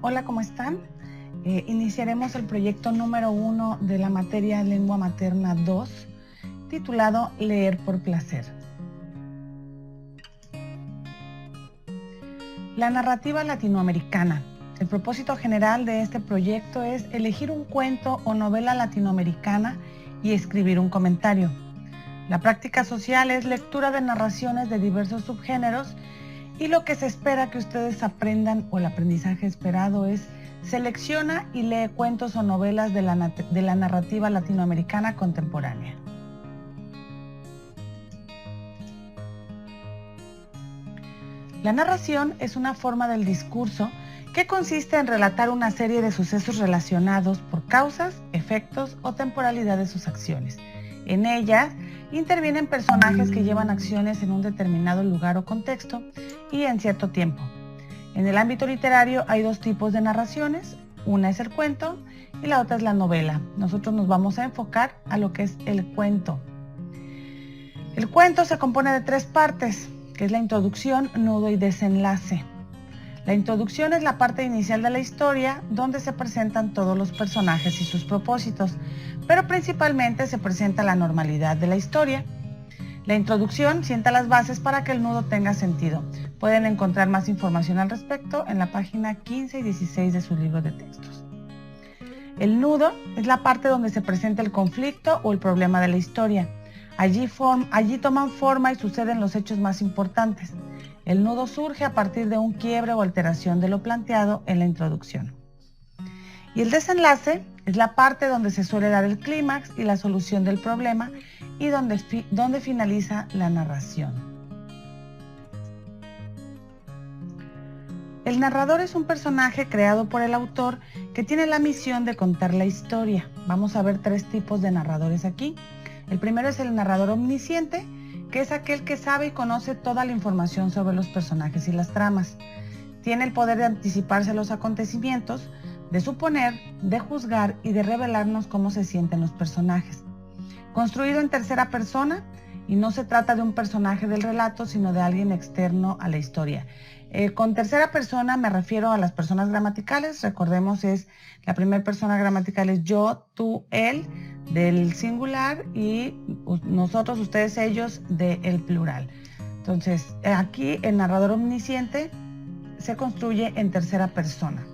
Hola, ¿cómo están? Iniciaremos el proyecto número 1 de la materia Lengua Materna 2, titulado Leer por placer. La narrativa latinoamericana. El propósito general de este proyecto es elegir un cuento o novela latinoamericana y escribir un comentario. La práctica social es lectura de narraciones de diversos subgéneros y lo que se espera que ustedes aprendan o el aprendizaje esperado es selecciona y lee cuentos o novelas de la narrativa latinoamericana contemporánea. La narración es una forma del discurso que consiste en relatar una serie de sucesos relacionados por causas, efectos o temporalidad de sus acciones. En ellas intervienen personajes que llevan acciones en un determinado lugar o contexto y en cierto tiempo. En el ámbito literario hay dos tipos de narraciones, una es el cuento y la otra es la novela. Nosotros nos vamos a enfocar a lo que es el cuento. El cuento se compone de tres partes, que es la introducción, nudo y desenlace. La introducción es la parte inicial de la historia, donde se presentan todos los personajes y sus propósitos, pero principalmente se presenta la normalidad de la historia. La introducción sienta las bases para que el nudo tenga sentido. Pueden encontrar más información al respecto en la página 15 y 16 de su libro de textos. El nudo es la parte donde se presenta el conflicto o el problema de la historia. Allí toman forma y suceden los hechos más importantes. El nudo surge a partir de un quiebre o alteración de lo planteado en la introducción. Y el desenlace es la parte donde se suele dar el clímax y la solución del problema y donde finaliza la narración. El narrador es un personaje creado por el autor que tiene la misión de contar la historia. Vamos a ver tres tipos de narradores aquí. El primero es el narrador omnisciente, que es aquel que sabe y conoce toda la información sobre los personajes y las tramas. Tiene el poder de anticiparse a los acontecimientos, de suponer, de juzgar y de revelarnos cómo se sienten los personajes. Construido en tercera persona, y no se trata de un personaje del relato, sino de alguien externo a la historia. Con tercera persona me refiero a las personas gramaticales. Recordemos, la primera persona gramatical es yo, tú, él, del singular, y nosotros, ustedes, ellos, del plural. Entonces, aquí el narrador omnisciente se construye en tercera persona.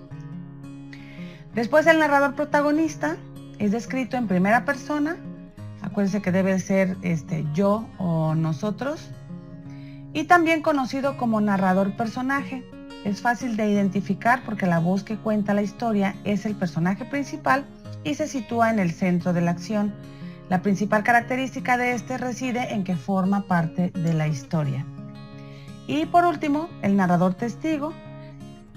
Después, el narrador protagonista es descrito en primera persona. Acuérdense que debe ser yo o nosotros. Y también conocido como narrador personaje. Es fácil de identificar porque la voz que cuenta la historia es el personaje principal y se sitúa en el centro de la acción. La principal característica de este reside en que forma parte de la historia. Y por último, el narrador testigo,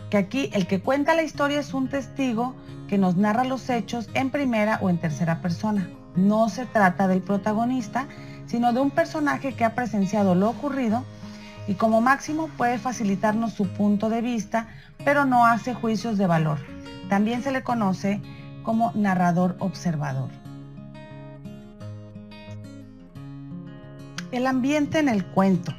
que aquí el que cuenta la historia es un testigo que nos narra los hechos en primera o en tercera persona. No se trata del protagonista, sino de un personaje que ha presenciado lo ocurrido y como máximo puede facilitarnos su punto de vista, pero no hace juicios de valor. También se le conoce como narrador observador. El ambiente en el cuento.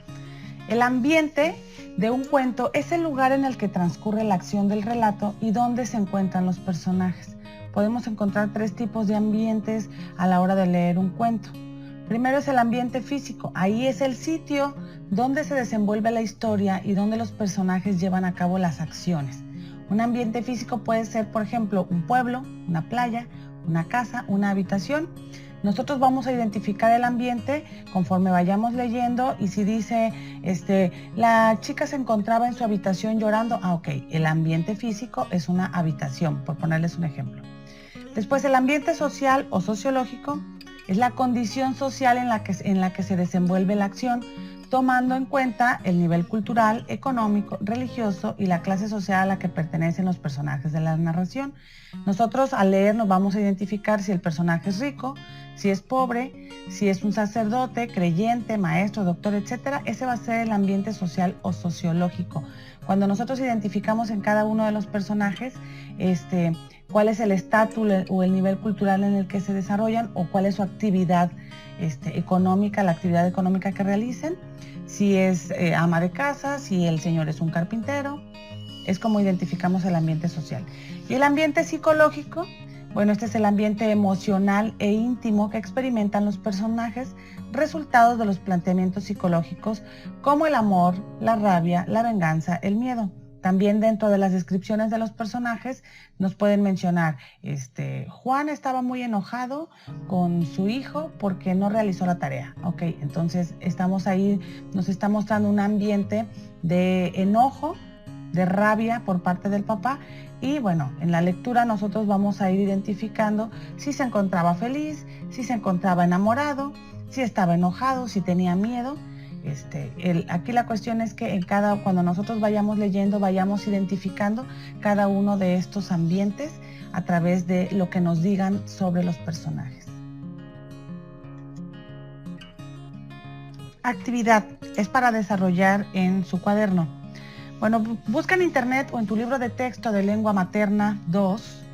El ambiente de un cuento es el lugar en el que transcurre la acción del relato y donde se encuentran los personajes. Podemos encontrar tres tipos de ambientes a la hora de leer un cuento. Primero es el ambiente físico. Ahí es el sitio donde se desenvuelve la historia y donde los personajes llevan a cabo las acciones. Un ambiente físico puede ser, por ejemplo, un pueblo, una playa, una casa, una habitación. Nosotros vamos a identificar el ambiente conforme vayamos leyendo y si dice, la chica se encontraba en su habitación llorando, ok, el ambiente físico es una habitación, por ponerles un ejemplo. Después, el ambiente social o sociológico es la condición social en la que se desenvuelve la acción, tomando en cuenta el nivel cultural, económico, religioso y la clase social a la que pertenecen los personajes de la narración. Nosotros al leer nos vamos a identificar si el personaje es rico, si es pobre, si es un sacerdote, creyente, maestro, doctor, etc. Ese va a ser el ambiente social o sociológico. Cuando nosotros identificamos en cada uno de los personajes cuál es el estatus o el nivel cultural en el que se desarrollan o cuál es su actividad económica, la actividad económica que realicen, si es ama de casa, si el señor es un carpintero, Es como identificamos el ambiente social. Y el ambiente psicológico, bueno, este es el ambiente emocional e íntimo que experimentan los personajes, resultados de los planteamientos psicológicos como el amor, la rabia, la venganza, el miedo. También dentro de las descripciones de los personajes nos pueden mencionar, Juan estaba muy enojado con su hijo porque no realizó la tarea. Ok, entonces estamos ahí, nos está mostrando un ambiente de enojo, de rabia por parte del papá. Y bueno, en la lectura nosotros vamos a ir identificando si se encontraba feliz, si se encontraba enamorado, si estaba enojado, si tenía miedo. Aquí la cuestión es que cuando nosotros vayamos leyendo, vayamos identificando cada uno de estos ambientes a través de lo que nos digan sobre los personajes. Actividad es para desarrollar en su cuaderno. Bueno, busca en internet o en tu libro de texto de lengua materna 2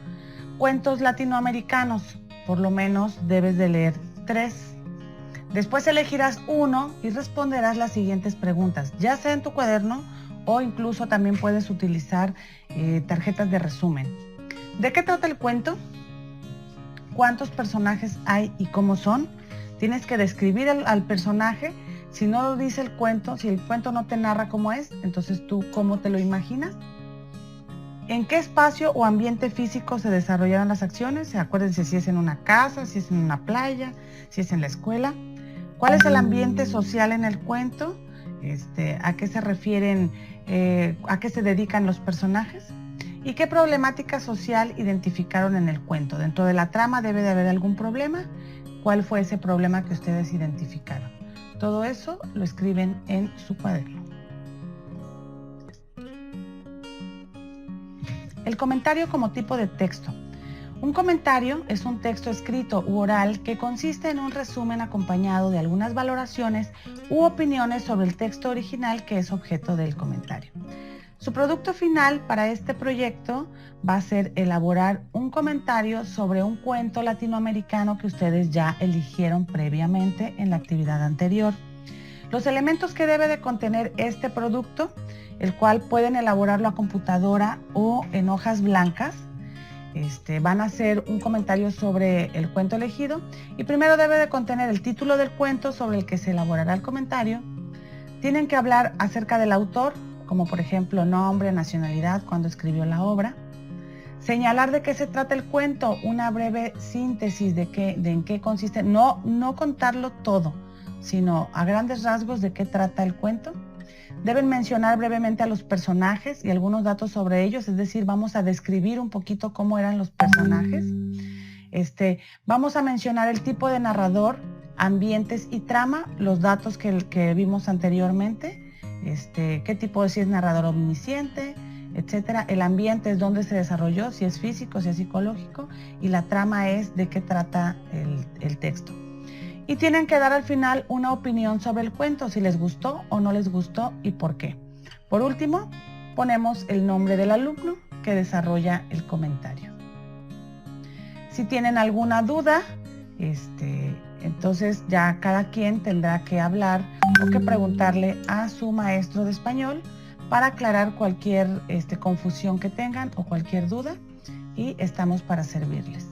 cuentos latinoamericanos. Por lo menos debes de leer 3. Después elegirás uno y responderás las siguientes preguntas, ya sea en tu cuaderno o incluso también puedes utilizar tarjetas de resumen. ¿De qué trata el cuento? ¿Cuántos personajes hay y cómo son? Tienes que describir al personaje. Si no lo dice el cuento, si el cuento no te narra cómo es, entonces tú cómo te lo imaginas. ¿En qué espacio o ambiente físico se desarrollaron las acciones? Acuérdense si es en una casa, si es en una playa, si es en la escuela. ¿Cuál es el ambiente social en el cuento? ¿A qué se refieren, a qué se dedican los personajes? ¿Y qué problemática social identificaron en el cuento? Dentro de la trama debe de haber algún problema. ¿Cuál fue ese problema que ustedes identificaron? Todo eso lo escriben en su cuaderno. El comentario como tipo de texto. Un comentario es un texto escrito u oral que consiste en un resumen acompañado de algunas valoraciones u opiniones sobre el texto original que es objeto del comentario. Su producto final para este proyecto va a ser elaborar un comentario sobre un cuento latinoamericano que ustedes ya eligieron previamente en la actividad anterior. Los elementos que debe de contener este producto, el cual pueden elaborarlo a computadora o en hojas blancas, van a hacer un comentario sobre el cuento elegido y primero debe de contener el título del cuento sobre el que se elaborará el comentario. Tienen que hablar acerca del autor, como por ejemplo nombre, nacionalidad, cuando escribió la obra. Señalar de qué se trata el cuento, una breve síntesis de en qué consiste, no contarlo todo, sino a grandes rasgos de qué trata el cuento. Deben mencionar brevemente a los personajes y algunos datos sobre ellos, es decir, vamos a describir un poquito cómo eran los personajes. Vamos a mencionar el tipo de narrador, ambientes y trama, los datos que vimos anteriormente, qué tipo si es narrador omnisciente, etcétera. El ambiente es dónde se desarrolló, si es físico, si es psicológico, y la trama es de qué trata el texto. Y tienen que dar al final una opinión sobre el cuento, si les gustó o no les gustó y por qué. Por último, ponemos el nombre del alumno que desarrolla el comentario. Si tienen alguna duda, entonces ya cada quien tendrá que hablar o que preguntarle a su maestro de español para aclarar cualquier confusión que tengan o cualquier duda, y estamos para servirles.